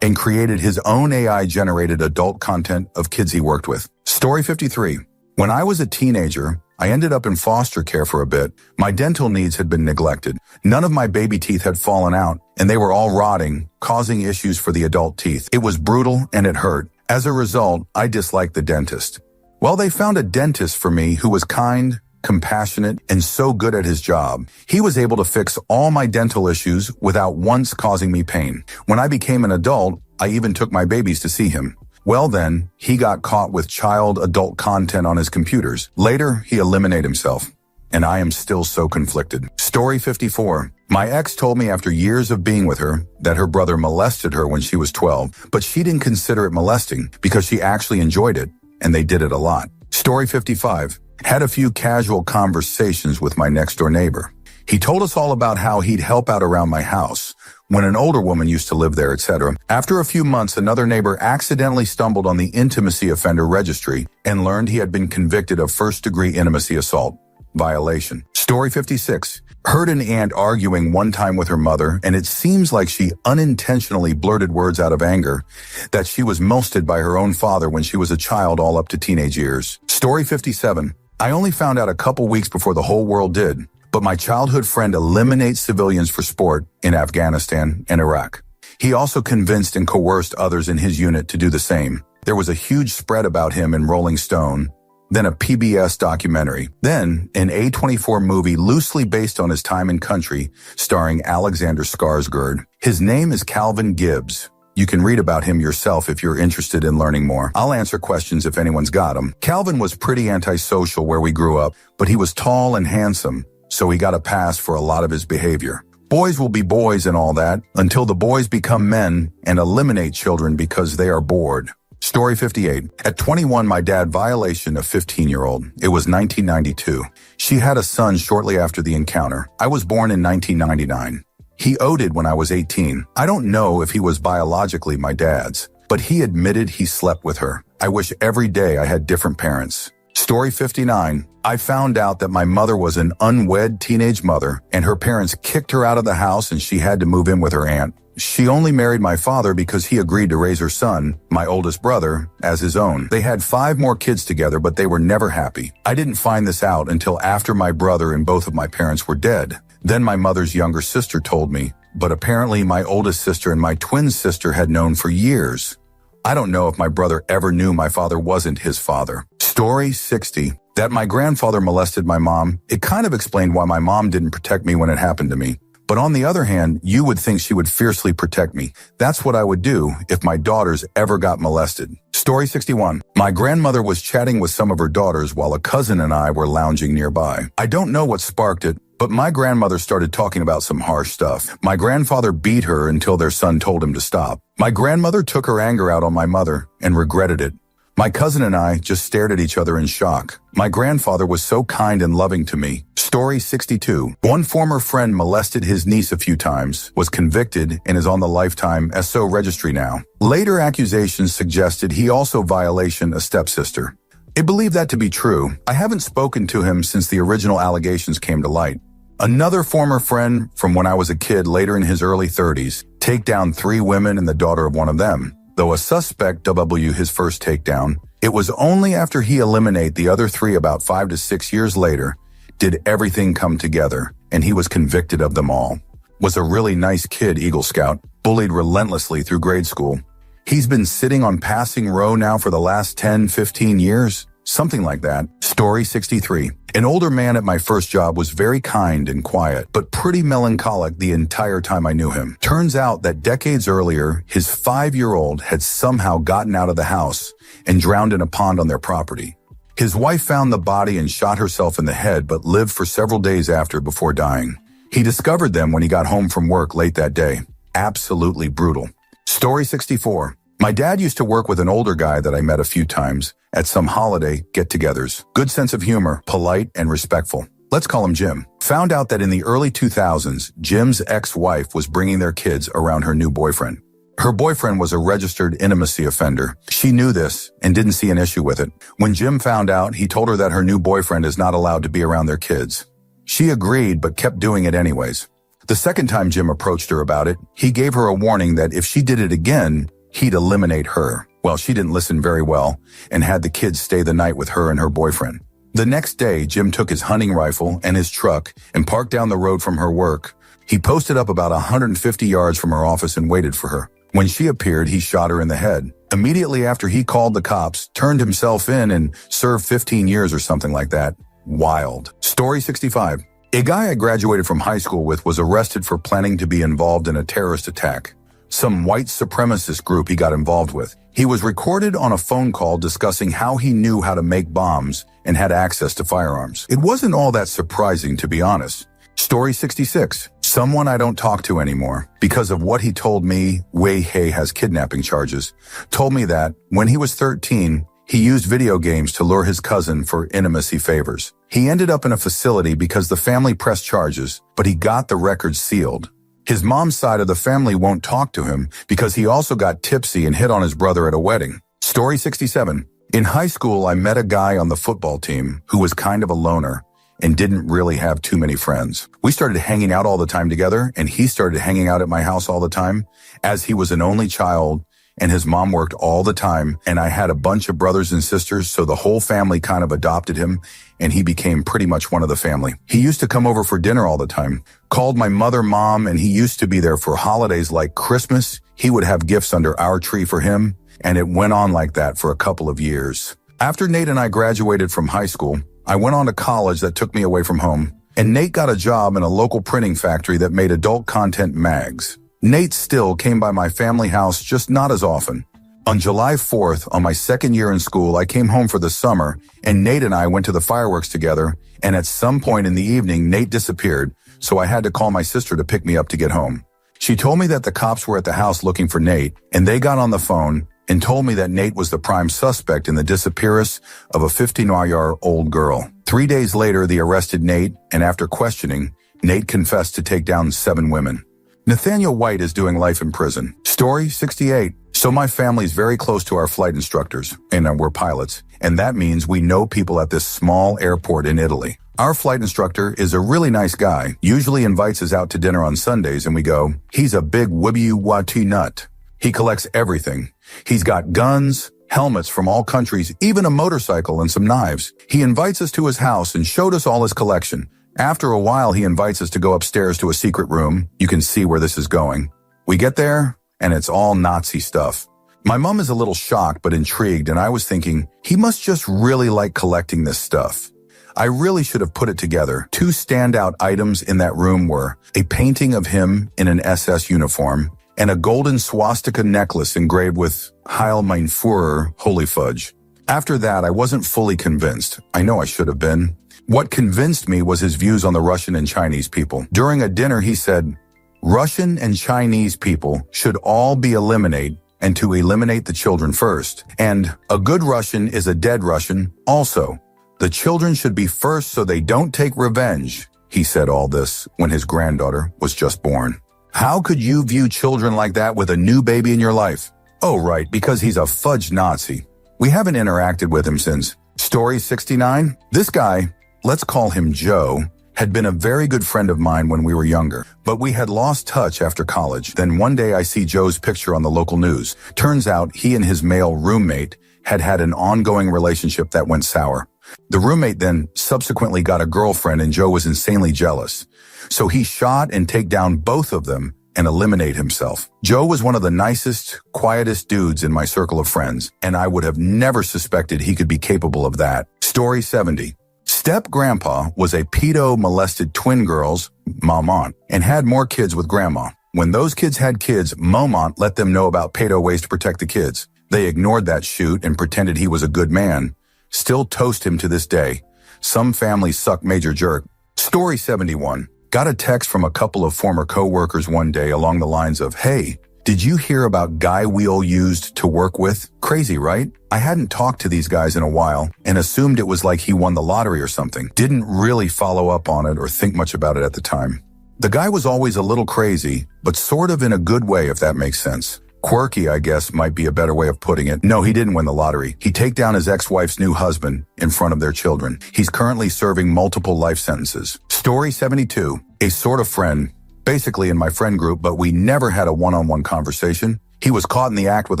and created his own AI-generated adult content of kids he worked with. Story 53. When I was a teenager, I ended up in foster care for a bit. My dental needs had been neglected. None of my baby teeth had fallen out, and they were all rotting, causing issues for the adult teeth. It was brutal and it hurt. As a result, I disliked the dentist. Well, they found a dentist for me who was kind, compassionate, and so good at his job. He was able to fix all my dental issues without once causing me pain. When I became an adult, I even took my babies to see him. Well then, he got caught with child-adult content on his computers. Later, he eliminated himself. And I am still so conflicted. Story 54. My ex told me after years of being with her that her brother molested her when she was 12, but she didn't consider it molesting because she actually enjoyed it, and they did it a lot. Story 55. Had a few casual conversations with my next-door neighbor. He told us all about how he'd help out around my house when an older woman used to live there, etc. After a few months, another neighbor accidentally stumbled on the intimacy offender registry and learned he had been convicted of first-degree intimacy assault violation. Story 56. Heard an aunt arguing one time with her mother, and it seems like she unintentionally blurted words out of anger that she was molested by her own father when she was a child all up to teenage years. Story 57. I only found out a couple weeks before the whole world did, but my childhood friend eliminates civilians for sport in Afghanistan and Iraq. He also convinced and coerced others in his unit to do the same. There was a huge spread about him in Rolling Stone, then a PBS documentary, then an A24 movie loosely based on his time and country, starring Alexander Skarsgård. His name is Calvin Gibbs. You can read about him yourself if you're interested in learning more. I'll answer questions if anyone's got them. Calvin was pretty antisocial where we grew up, but he was tall and handsome, so he got a pass for a lot of his behavior. Boys will be boys and all that until the boys become men and eliminate children because they are bored. Story 58. At 21, my dad violation a 15-year-old. It was 1992. She had a son shortly after the encounter. I was born in 1999. He OD'd when I was 18. I don't know if he was biologically my dad's, but he admitted he slept with her. I wish every day I had different parents. Story 59. I found out that my mother was an unwed teenage mother, and her parents kicked her out of the house and she had to move in with her aunt. She only married my father because he agreed to raise her son, my oldest brother, as his own. They had 5 more kids together, but they were never happy. I didn't find this out until after my brother and both of my parents were dead. Then my mother's younger sister told me, but apparently my oldest sister and my twin sister had known for years. I don't know if my brother ever knew my father wasn't his father. Story 60. That my grandfather molested my mom, it kind of explained why my mom didn't protect me when it happened to me. But on the other hand, you would think she would fiercely protect me. That's what I would do if my daughters ever got molested. Story 61. My grandmother was chatting with some of her daughters while a cousin and I were lounging nearby. I don't know what sparked it, But my grandmother started talking about some harsh stuff. My grandfather beat her until their son told him to stop. My grandmother took her anger out on my mother and regretted it. My cousin and I just stared at each other in shock. My grandfather was so kind and loving to me. Story 62. One former friend molested his niece a few times, was convicted, and is on the lifetime SO registry now. Later accusations suggested he also violated a stepsister. I believe that to be true. I haven't spoken to him since the original allegations came to light. Another former friend from when I was a kid, later in his early 30s, take down 3 women and the daughter of one of them. Though a suspect W his first takedown, it was only after he eliminated the other 3 about 5 to 6 years later did everything come together, and he was convicted of them all. Was a really nice kid, Eagle Scout, bullied relentlessly through grade school. He's been sitting on passing row now for the last 10, 15 years, something like that. Story 63. An older man at my first job was very kind and quiet, but pretty melancholic the entire time I knew him. Turns out that decades earlier, his 5-year-old had somehow gotten out of the house and drowned in a pond on their property. His wife found the body and shot herself in the head, but lived for several days after before dying. He discovered them when he got home from work late that day. Absolutely brutal. Story 64. My dad used to work with an older guy that I met a few times at some holiday get-togethers. Good sense of humor, polite and respectful. Let's call him Jim. Found out that in the early 2000s, Jim's ex-wife was bringing their kids around her new boyfriend. Her boyfriend was a registered intimacy offender. She knew this and didn't see an issue with it. When Jim found out, he told her that her new boyfriend is not allowed to be around their kids. She agreed but kept doing it anyways. The second time Jim approached her about it, he gave her a warning that if she did it again, he'd eliminate her. Well, she didn't listen very well and had the kids stay the night with her and her boyfriend. The next day, Jim took his hunting rifle and his truck and parked down the road from her work. He posted up about 150 yards from her office and waited for her. When she appeared, he shot her in the head. Immediately after, he called the cops, turned himself in, and served 15 years or something like that. Wild. Story 65. A guy I graduated from high school with was arrested for planning to be involved in a terrorist attack. Some white supremacist group he got involved with. He was recorded on a phone call discussing how he knew how to make bombs and had access to firearms. It wasn't all that surprising, to be honest. Story 66. Someone I don't talk to anymore because of what he told me. Wei Hei has kidnapping charges. Told me that when he was 13, he used video games to lure his cousin for intimacy favors. He ended up in a facility because the family pressed charges, but he got the records sealed. His mom's side of the family won't talk to him because he also got tipsy and hit on his brother at a wedding. Story 67. In high school, I met a guy on the football team who was kind of a loner and didn't really have too many friends. We started hanging out all the time together, and he started hanging out at my house all the time, as he was an only child, and his mom worked all the time, and I had a bunch of brothers and sisters, so the whole family kind of adopted him, and he became pretty much one of the family. He used to come over for dinner all the time, called my mother Mom, and he used to be there for holidays like Christmas. He would have gifts under our tree for him, and it went on like that for a couple of years. After Nate and I graduated from high school, I went on to college that took me away from home, and Nate got a job in a local printing factory that made adult content mags. Nate still came by my family house, just not as often. On July 4th, on my second year in school, I came home for the summer, and Nate and I went to the fireworks together, and at some point in the evening, Nate disappeared, so I had to call my sister to pick me up to get home. She told me that the cops were at the house looking for Nate, and they got on the phone and told me that Nate was the prime suspect in the disappearance of a 15-year-old girl. 3 days later, they arrested Nate, and after questioning, Nate confessed to take down 7 women. Nathaniel White is doing life in prison. Story 68. So my family's very close to our flight instructors, and we're pilots, and that means we know people at this small airport in Italy. Our flight instructor is a really nice guy, usually invites us out to dinner on Sundays, and we go, he's a big wibby-watty nut. He collects everything. He's got guns, helmets from all countries, even a motorcycle and some knives. He invites us to his house and showed us all his collection. After a while, he invites us to go upstairs to a secret room. You can see where this is going. We get there, and it's all Nazi stuff. My mom is a little shocked but intrigued, and I was thinking, he must just really like collecting this stuff. I really should have put it together. 2 standout items in that room were a painting of him in an SS uniform and a golden swastika necklace engraved with Heil mein Führer, holy fudge. After that, I wasn't fully convinced. I know I should have been. What convinced me was his views on the Russian and Chinese people. During a dinner, he said, Russian and Chinese people should all be eliminated, and to eliminate the children first. And a good Russian is a dead Russian also. The children should be first so they don't take revenge. He said all this when his granddaughter was just born. How could you view children like that with a new baby in your life? Oh, right, because he's a fudge Nazi. We haven't interacted with him since. Story 69. This guy, let's call him Joe, had been a very good friend of mine when we were younger, but we had lost touch after college. Then one day I see Joe's picture on the local news. Turns out he and his male roommate had had an ongoing relationship that went sour. The roommate then subsequently got a girlfriend and Joe was insanely jealous. So he shot and take down both of them and eliminate himself. Joe was one of the nicest, quietest dudes in my circle of friends, and I would have never suspected he could be capable of that. Story 70. Step-grandpa was a pedo-molested twin girls, Momont, and had more kids with grandma. When those kids had kids, Momont let them know about pedo ways to protect the kids. They ignored that shoot and pretended he was a good man. Still toast him to this day. Some families suck major jerk. Story 71. Got a text from a couple of former co-workers one day along the lines of, hey, did you hear about guy we all used to work with? Crazy, right? I hadn't talked to these guys in a while and assumed it was like he won the lottery or something. Didn't really follow up on it or think much about it at the time. The guy was always a little crazy, but sort of in a good way, if that makes sense. Quirky, I guess, might be a better way of putting it. No, he didn't win the lottery. He take down his ex-wife's new husband in front of their children. He's currently serving multiple life sentences. Story 72. A sort of friend, basically in my friend group, but we never had a one-on-one conversation. He was caught in the act with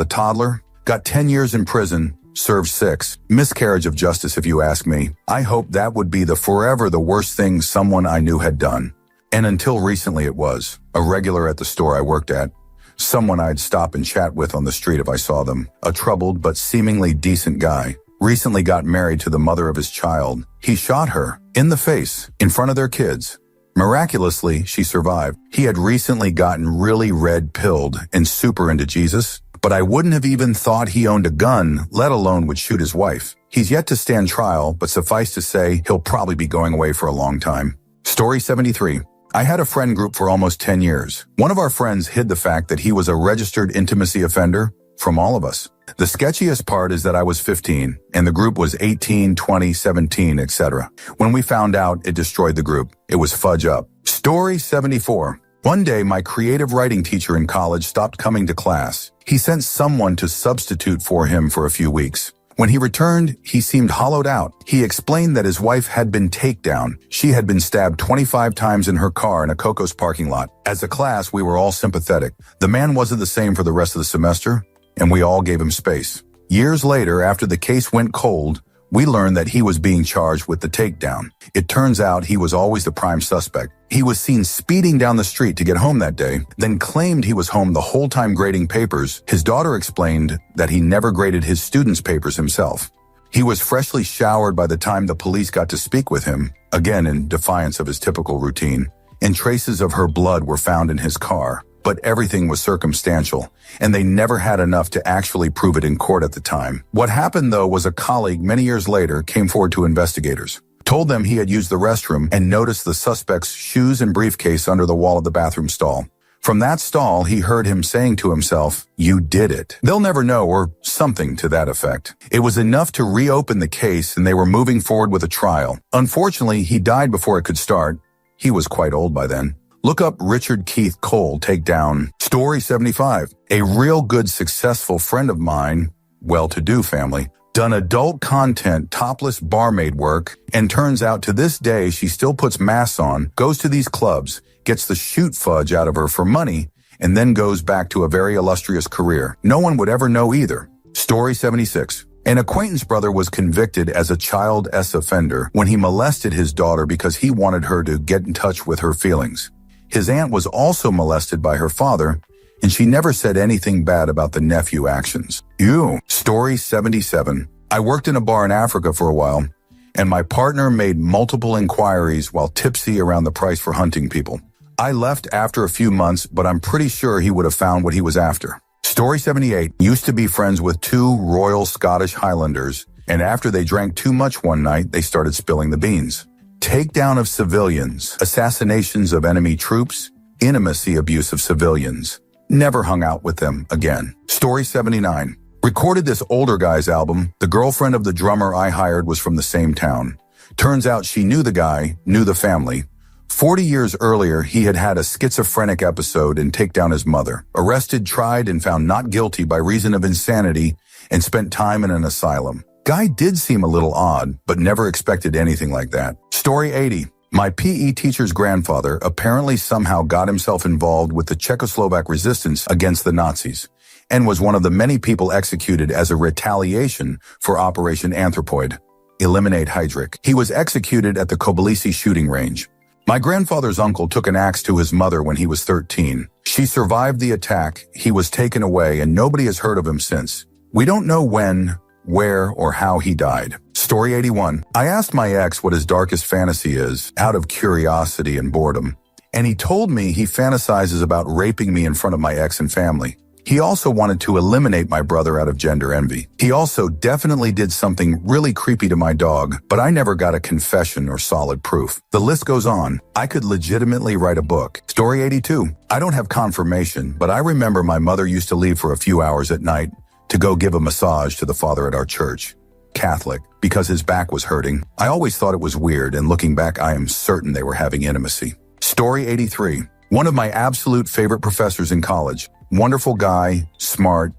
a toddler, got 10 years in prison, served 6. Miscarriage of justice, if you ask me. I hope that would be forever the worst thing someone I knew had done. And until recently it was. A regular at the store I worked at. Someone I'd stop and chat with on the street if I saw them. A troubled but seemingly decent guy. Recently got married to the mother of his child. He shot her in the face in front of their kids. Miraculously, she survived. He had recently gotten really red-pilled and super into Jesus, but I wouldn't have even thought he owned a gun, let alone would shoot his wife. He's yet to stand trial, but suffice to say, he'll probably be going away for a long time. Story 73. I had a friend group for almost 10 years. One of our friends hid the fact that he was a registered intimacy offender from all of us. The sketchiest part is that I was 15, and the group was 18, 20, 17, etc. When we found out, it destroyed the group. It was fudge up. Story 74. One day, my creative writing teacher in college stopped coming to class. He sent someone to substitute for him for a few weeks. When he returned, he seemed hollowed out. He explained that his wife had been takedown. She had been stabbed 25 times in her car in a Coco's parking lot. As a class, we were all sympathetic. The man wasn't the same for the rest of the semester, and we all gave him space. Years later, after the case went cold, we learned that he was being charged with the takedown. It turns out he was always the prime suspect. He was seen speeding down the street to get home that day, then claimed he was home the whole time grading papers. His daughter explained that he never graded his students' papers himself. He was freshly showered by the time the police got to speak with him, again in defiance of his typical routine, and traces of her blood were found in his car. But everything was circumstantial, and they never had enough to actually prove it in court at the time. What happened, though, was a colleague many years later came forward to investigators, told them he had used the restroom, and noticed the suspect's shoes and briefcase under the wall of the bathroom stall. From that stall, he heard him saying to himself, "You did it. They'll never know," or something to that effect. It was enough to reopen the case, and they were moving forward with a trial. Unfortunately, he died before it could start. He was quite old by then. Look up Richard Keith Cole takedown. Story 75. A real good successful friend of mine, well-to-do family, done adult content, topless barmaid work, and turns out to this day she still puts masks on, goes to these clubs, gets the shoot fudge out of her for money, and then goes back to a very illustrious career. No one would ever know either. Story 76. An acquaintance brother was convicted as a child S offender when he molested his daughter because he wanted her to get in touch with her feelings. His aunt was also molested by her father, and she never said anything bad about the nephew actions. Ew. Story 77. I worked in a bar in Africa for a while, and my partner made multiple inquiries while tipsy around the price for hunting people. I left after a few months, but I'm pretty sure he would have found what he was after. Story 78. Used to be friends with 2 Royal Scottish Highlanders, and after they drank too much one night, they started spilling the beans. takedown of civilians, assassinations of enemy troops, intimacy abuse of civilians. Never hung out with them again. Story 79. Recorded this older guy's album. The girlfriend of the drummer I hired was from the same town. Turns out she knew the guy, knew the family. 40 years earlier, he had had a schizophrenic episode and take down his mother. Arrested, tried, and found not guilty by reason of insanity and spent time in an asylum. Guy did seem a little odd, but never expected anything like that. Story 80. My PE teacher's grandfather apparently somehow got himself involved with the Czechoslovak resistance against the Nazis and was one of the many people executed as a retaliation for Operation Anthropoid. Eliminate Heydrich. He was executed at the Kobylisy shooting range. My grandfather's uncle took an axe to his mother when he was 13. She survived the attack, he was taken away, and nobody has heard of him since. We don't know when, where, or how he died. Story 81. I asked my ex what his darkest fantasy is, out of curiosity and boredom, and he told me he fantasizes about raping me in front of my ex and family. He also wanted to eliminate my brother out of gender envy. He also definitely did something really creepy to my dog, but I never got a confession or solid proof. The list goes on. I could legitimately write a book. Story 82. I don't have confirmation, but I remember my mother used to leave for a few hours at night to go give a massage to the father at our church, Catholic, because his back was hurting. I always thought it was weird, and looking back, I am certain they were having intimacy. Story 83. One of my absolute favorite professors in college. Wonderful guy, smart,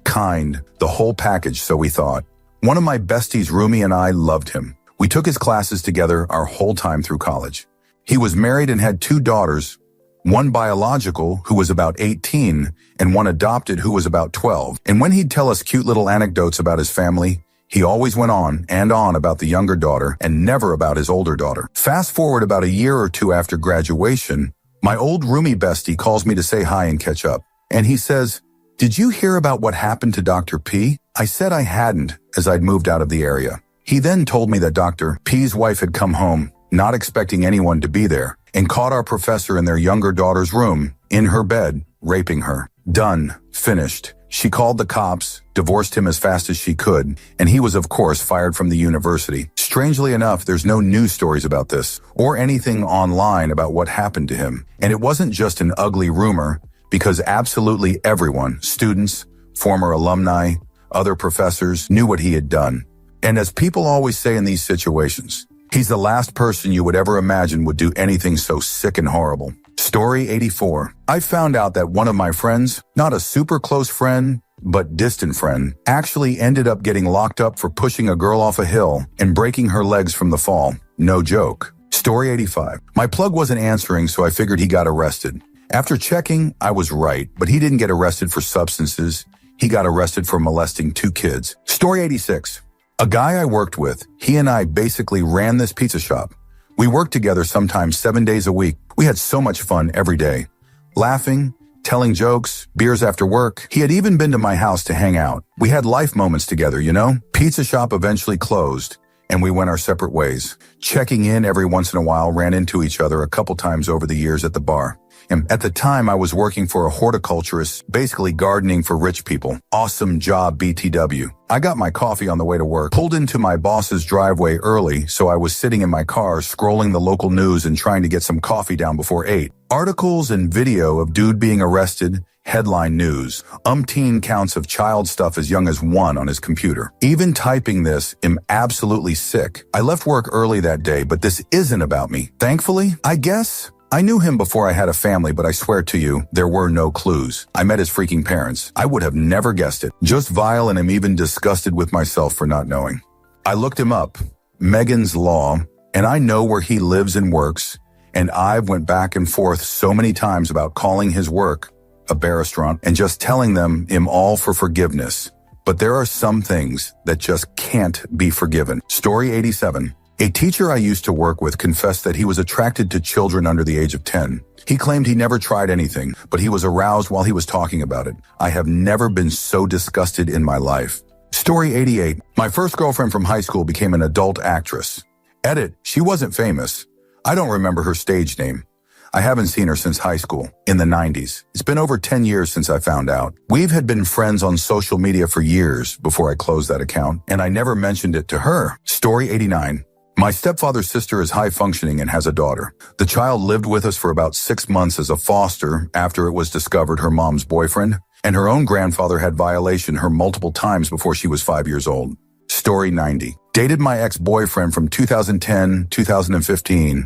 kind, the whole package, so we thought. One of my besties, Rumi, and I loved him. We took his classes together our whole time through college. He was married and had 2 daughters, one biological, who was about 18, and one adopted, who was about 12. And when he'd tell us cute little anecdotes about his family, he always went on and on about the younger daughter and never about his older daughter. Fast forward about a year or 2 after graduation, my old Rumi bestie calls me to say hi and catch up. And he says, "Did you hear about what happened to Dr. P?" I said I hadn't, as I'd moved out of the area. He then told me that Dr. P's wife had come home, not expecting anyone to be there, and caught our professor in their younger daughter's room, in her bed, raping her. Done. Finished. She called the cops, divorced him as fast as she could, and he was, of course, fired from the university. Strangely enough, there's no news stories about this, or anything online about what happened to him. And it wasn't just an ugly rumor, because absolutely everyone, students, former alumni, other professors, knew what he had done. And as people always say in these situations, he's the last person you would ever imagine would do anything so sick and horrible. Story 84. I found out that one of my friends, not a super close friend, but distant friend, actually ended up getting locked up for pushing a girl off a hill and breaking her legs from the fall. No joke. Story 85. My plug wasn't answering, so I figured he got arrested. After checking, I was right, but he didn't get arrested for substances. He got arrested for molesting 2 kids. Story 86. A guy I worked with, he and I basically ran this pizza shop. We worked together sometimes 7 days a week. We had so much fun every day. Laughing, telling jokes, beers after work. He had even been to my house to hang out. We had life moments together, you know? Pizza shop eventually closed, and we went our separate ways. Checking in every once in a while, ran into each other a couple times over the years at the bar. And at the time, I was working for a horticulturist, basically gardening for rich people. Awesome job, BTW. I got my coffee on the way to work, pulled into my boss's driveway early, so I was sitting in my car scrolling the local news and trying to get some coffee down before 8. Articles and video of dude being arrested, headline news. Umpteen counts of child stuff as young as 1 on his computer. Even typing this, am absolutely sick. I left work early that day, but this isn't about me. Thankfully, I guess. I knew him before I had a family, but I swear to you, there were no clues. I met his freaking parents. I would have never guessed it. Just vile, and I'm even disgusted with myself for not knowing. I looked him up, Megan's Law, and I know where he lives and works, and I've went back and forth so many times about calling his work, a bar restaurant, and just telling them I'm all for forgiveness. But there are some things that just can't be forgiven. Story 87. A teacher I used to work with confessed that he was attracted to children under the age of 10. He claimed he never tried anything, but he was aroused while he was talking about it. I have never been so disgusted in my life. Story 88. My first girlfriend from high school became an adult actress. Edit, she wasn't famous. I don't remember her stage name. I haven't seen her since high school, in the 90s. It's been over 10 years since I found out. We had been friends on social media for years before I closed that account, and I never mentioned it to her. Story 89. My stepfather's sister is high functioning and has a daughter. The child lived with us for about 6 months as a foster after it was discovered her mom's boyfriend, and her own grandfather had violated her multiple times before she was 5 years old. Story 90. Dated my ex-boyfriend from 2010-2015.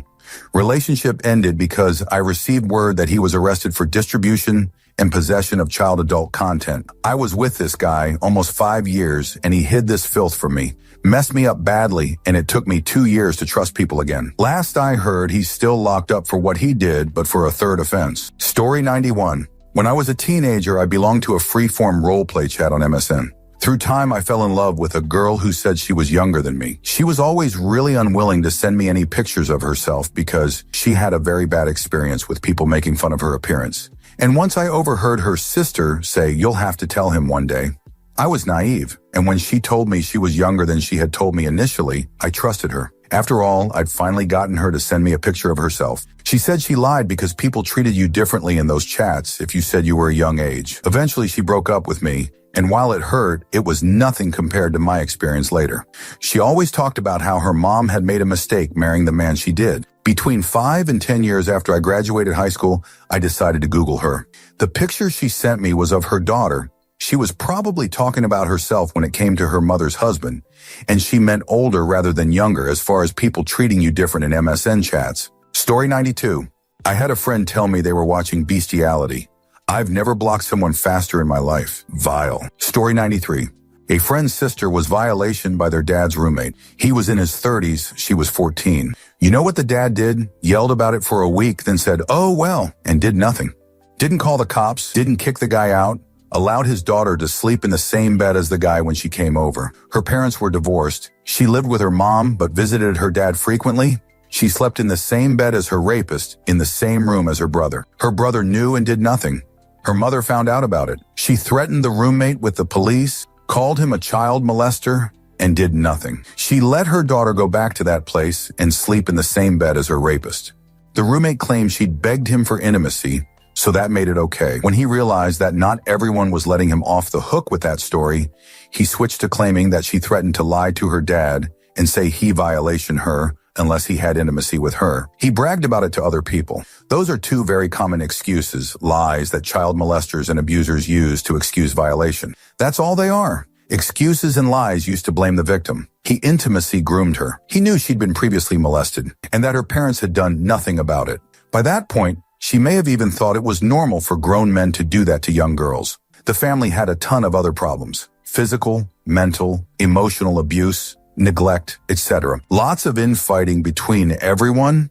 Relationship ended because I received word that he was arrested for distribution and possession of child adult content. I was with this guy almost 5 years and he hid this filth from me. Messed me up badly, and it took me 2 years to trust people again. Last I heard, he's still locked up for what he did, but for a third offense. Story 91. When I was a teenager, I belonged to a free-form role-play chat on MSN. Through time, I fell in love with a girl who said she was younger than me. She was always really unwilling to send me any pictures of herself because she had a very bad experience with people making fun of her appearance. And once I overheard her sister say, "You'll have to tell him one day," I was naive, and when she told me she was younger than she had told me initially, I trusted her. After all, I'd finally gotten her to send me a picture of herself. She said she lied because people treated you differently in those chats if you said you were a young age. Eventually, she broke up with me, and while it hurt, it was nothing compared to my experience later. She always talked about how her mom had made a mistake marrying the man she did. Between 5 and 10 years after I graduated high school, I decided to Google her. The picture she sent me was of her daughter. She was probably talking about herself when it came to her mother's husband, and she meant older rather than younger as far as people treating you different in MSN chats. Story 92. I had a friend tell me they were watching bestiality. I've never blocked someone faster in my life. Vile. Story 93. A friend's sister was violated by their dad's roommate. He was in his 30s, she was 14. You know what the dad did? Yelled about it for a week, then said, "Oh well," and did nothing. Didn't call the cops, didn't kick the guy out, allowed his daughter to sleep in the same bed as the guy when she came over. Her parents were divorced. She lived with her mom but visited her dad frequently. She slept in the same bed as her rapist, in the same room as her brother. Her brother knew and did nothing. Her mother found out about it. She threatened the roommate with the police, called him a child molester, and did nothing. She let her daughter go back to that place and sleep in the same bed as her rapist. The roommate claimed she'd begged him for intimacy, so that made it okay. When he realized that not everyone was letting him off the hook with that story, he switched to claiming that she threatened to lie to her dad and say he violated her unless he had intimacy with her. He bragged about it to other people. Those are two very common excuses, lies that child molesters and abusers use to excuse violation. That's all they are. Excuses and lies used to blame the victim. He intimacy groomed her. He knew she'd been previously molested and that her parents had done nothing about it. By that point, she may have even thought it was normal for grown men to do that to young girls. The family had a ton of other problems: physical, mental, emotional abuse, neglect, etc. Lots of infighting between everyone.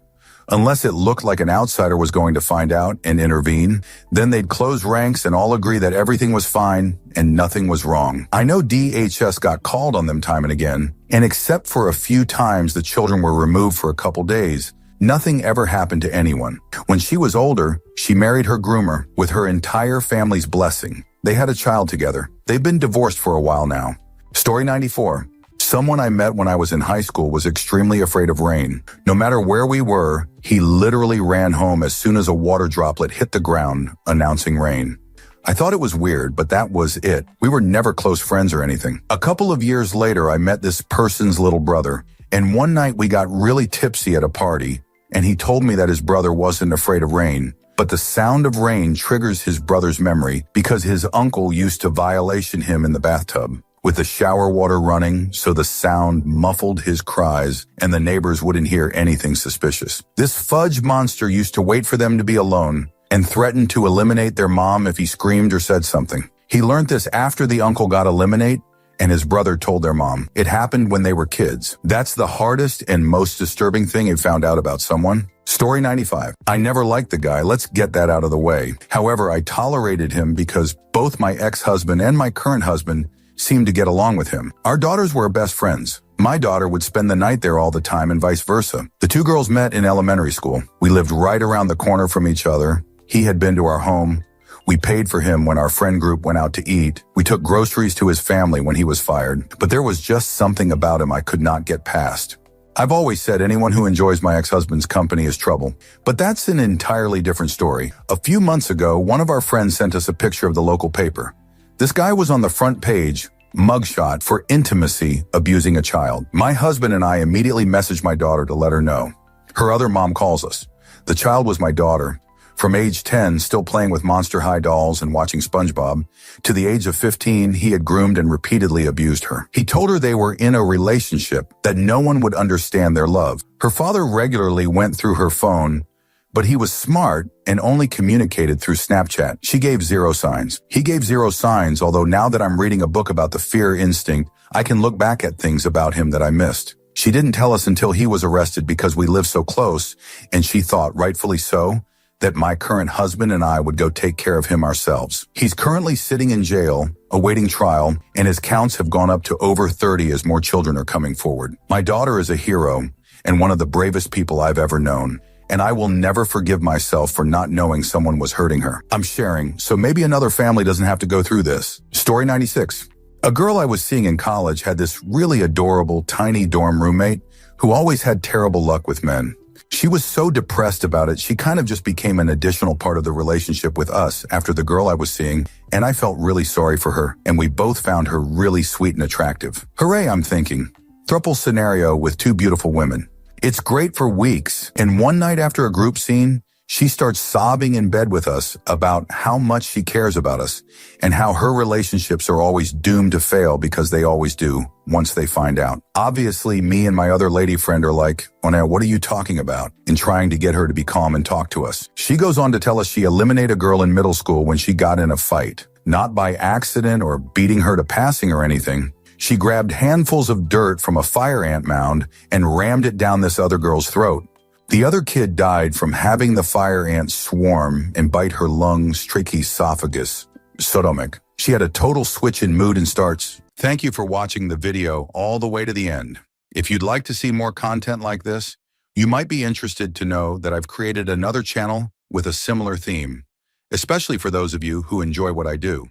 Unless it looked like an outsider was going to find out and intervene, then they'd close ranks and all agree that everything was fine and nothing was wrong. I know DHS got called on them time and again, and except for a few times the children were removed for a couple days, nothing ever happened to anyone. When she was older, she married her groomer with her entire family's blessing. They had a child together. They've been divorced for a while now. Story 94. Someone I met when I was in high school was extremely afraid of rain. No matter where we were, he literally ran home as soon as a water droplet hit the ground, announcing rain. I thought it was weird, but that was it. We were never close friends or anything. A couple of years later, I met this person's little brother, and one night we got really tipsy at a party, and he told me that his brother wasn't afraid of rain, but the sound of rain triggers his brother's memory because his uncle used to violation him in the bathtub with the shower water running, so the sound muffled his cries and the neighbors wouldn't hear anything suspicious. This fudge monster used to wait for them to be alone and threatened to eliminate their mom if he screamed or said something. He learned this after the uncle got eliminated and his brother told their mom. It happened when they were kids. That's the hardest and most disturbing thing he found out about someone. Story 95. I never liked the guy. Let's get that out of the way. However, I tolerated him because both my ex-husband and my current husband seemed to get along with him. Our daughters were best friends. My daughter would spend the night there all the time and vice versa. The two girls met in elementary school. We lived right around the corner from each other. He had been to our home. We paid for him when our friend group went out to eat. We took groceries to his family when he was fired. But there was just something about him I could not get past. I've always said anyone who enjoys my ex-husband's company is trouble. But that's an entirely different story. A few months ago, one of our friends sent us a picture of the local paper. This guy was on the front page mugshot for intimacy abusing a child. My husband and I immediately messaged my daughter to let her know. Her other mom calls us. The child was my daughter. From age 10, still playing with Monster High dolls and watching SpongeBob, to the age of 15, he had groomed and repeatedly abused her. He told her they were in a relationship, that no one would understand their love. Her father regularly went through her phone, but he was smart and only communicated through Snapchat. She gave zero signs. He gave zero signs, although now that I'm reading a book about the fear instinct, I can look back at things about him that I missed. She didn't tell us until he was arrested because we lived so close, and she thought, rightfully so, that my current husband and I would go take care of him ourselves. He's currently sitting in jail, awaiting trial, and his counts have gone up to over 30 as more children are coming forward. My daughter is a hero and one of the bravest people I've ever known, and I will never forgive myself for not knowing someone was hurting her. I'm sharing, so maybe another family doesn't have to go through this. Story 96. A girl I was seeing in college had this really adorable, tiny dorm roommate who always had terrible luck with men. She was so depressed about it, she kind of just became an additional part of the relationship with us after the girl I was seeing, and I felt really sorry for her, and we both found her really sweet and attractive. Hooray, I'm thinking. Throuple scenario with two beautiful women. It's great for weeks, and one night after a group scene, she starts sobbing in bed with us about how much she cares about us and how her relationships are always doomed to fail because they always do once they find out. Obviously, me and my other lady friend are like, "Oh, now, what are you talking about?" and trying to get her to be calm and talk to us. She goes on to tell us she eliminated a girl in middle school when she got in a fight, not by accident or beating her to passing or anything. She grabbed handfuls of dirt from a fire ant mound and rammed it down this other girl's throat. The other kid died from having the fire ants swarm and bite her lungs, tracheesophagus, stomach. She had a total switch in mood and starts. Thank you for watching the video all the way to the end. If you'd like to see more content like this, you might be interested to know that I've created another channel with a similar theme, especially for those of you who enjoy what I do.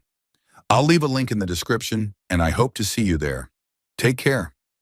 I'll leave a link in the description, and I hope to see you there. Take care.